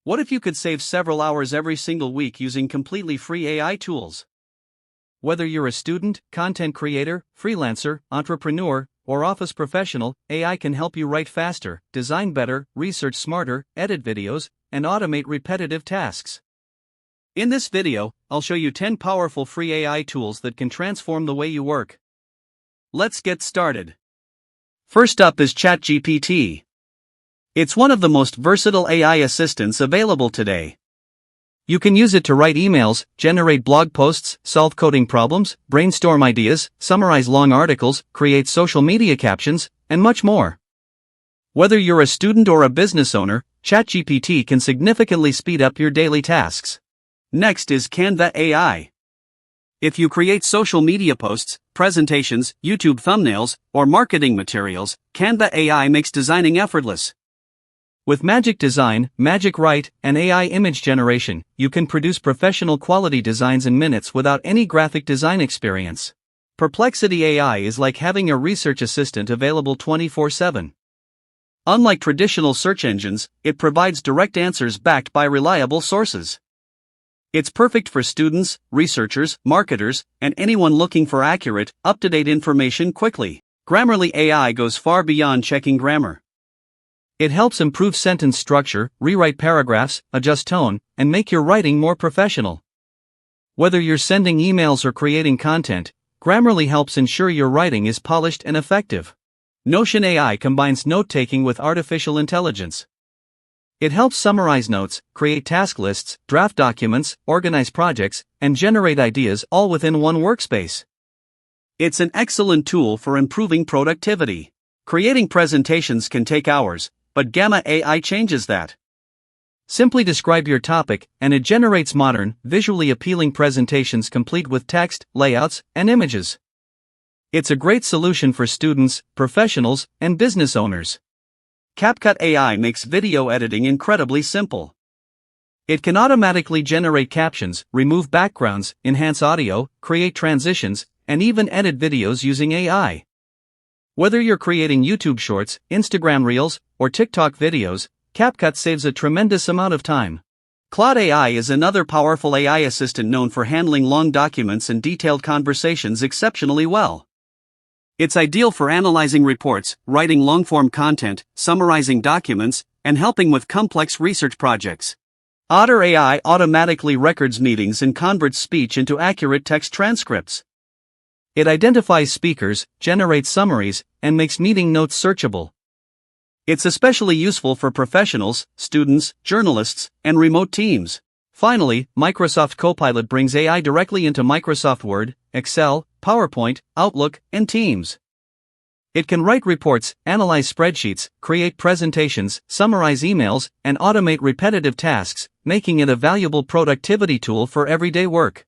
What if you could save several hours every single week using completely free AI tools? Whether you're a student, content creator, freelancer, entrepreneur, or office professional, AI can help you write faster, design better, research smarter, edit videos, and automate repetitive tasks. In this video, I'll show you 10 powerful free AI tools that can transform the way you work. Let's get started. First up is ChatGPT. It's one of the most versatile AI assistants available today. You can use it to write emails, generate blog posts, solve coding problems, brainstorm ideas, summarize long articles, create social media captions, and much more. Whether you're a student or a business owner, ChatGPT can significantly speed up your daily tasks. Next is Canva AI. If you create social media posts, presentations, YouTube thumbnails, or marketing materials, Canva AI makes designing effortless. With Magic Design, Magic Write, and AI image generation, you can produce professional quality designs in minutes without any graphic design experience. Perplexity AI is like having a research assistant available 24/7. Unlike traditional search engines, it provides direct answers backed by reliable sources. It's perfect for students, researchers, marketers, and anyone looking for accurate, up-to-date information quickly. Grammarly AI goes far beyond checking grammar. It helps improve sentence structure, rewrite paragraphs, adjust tone, and make your writing more professional. Whether you're sending emails or creating content, Grammarly helps ensure your writing is polished and effective. Notion AI combines note-taking with artificial intelligence. It helps summarize notes, create task lists, draft documents, organize projects, and generate ideas all within one workspace. It's an excellent tool for improving productivity. Creating presentations can take hours, but Gamma AI changes that. Simply describe your topic, and it generates modern, visually appealing presentations complete with text, layouts, and images. It's a great solution for students, professionals, and business owners. CapCut AI makes video editing incredibly simple. It can automatically generate captions, remove backgrounds, enhance audio, create transitions, and even edit videos using AI. Whether you're creating YouTube shorts, Instagram reels, or TikTok videos, CapCut saves a tremendous amount of time. Claude AI is another powerful AI assistant known for handling long documents and detailed conversations exceptionally well. It's ideal for analyzing reports, writing long-form content, summarizing documents, and helping with complex research projects. Otter AI automatically records meetings and converts speech into accurate text transcripts. It identifies speakers, generates summaries, and makes meeting notes searchable. It's especially useful for professionals, students, journalists, and remote teams. Finally, Microsoft Copilot brings AI directly into Microsoft Word, Excel, PowerPoint, Outlook, and Teams. It can write reports, analyze spreadsheets, create presentations, summarize emails, and automate repetitive tasks, making it a valuable productivity tool for everyday work.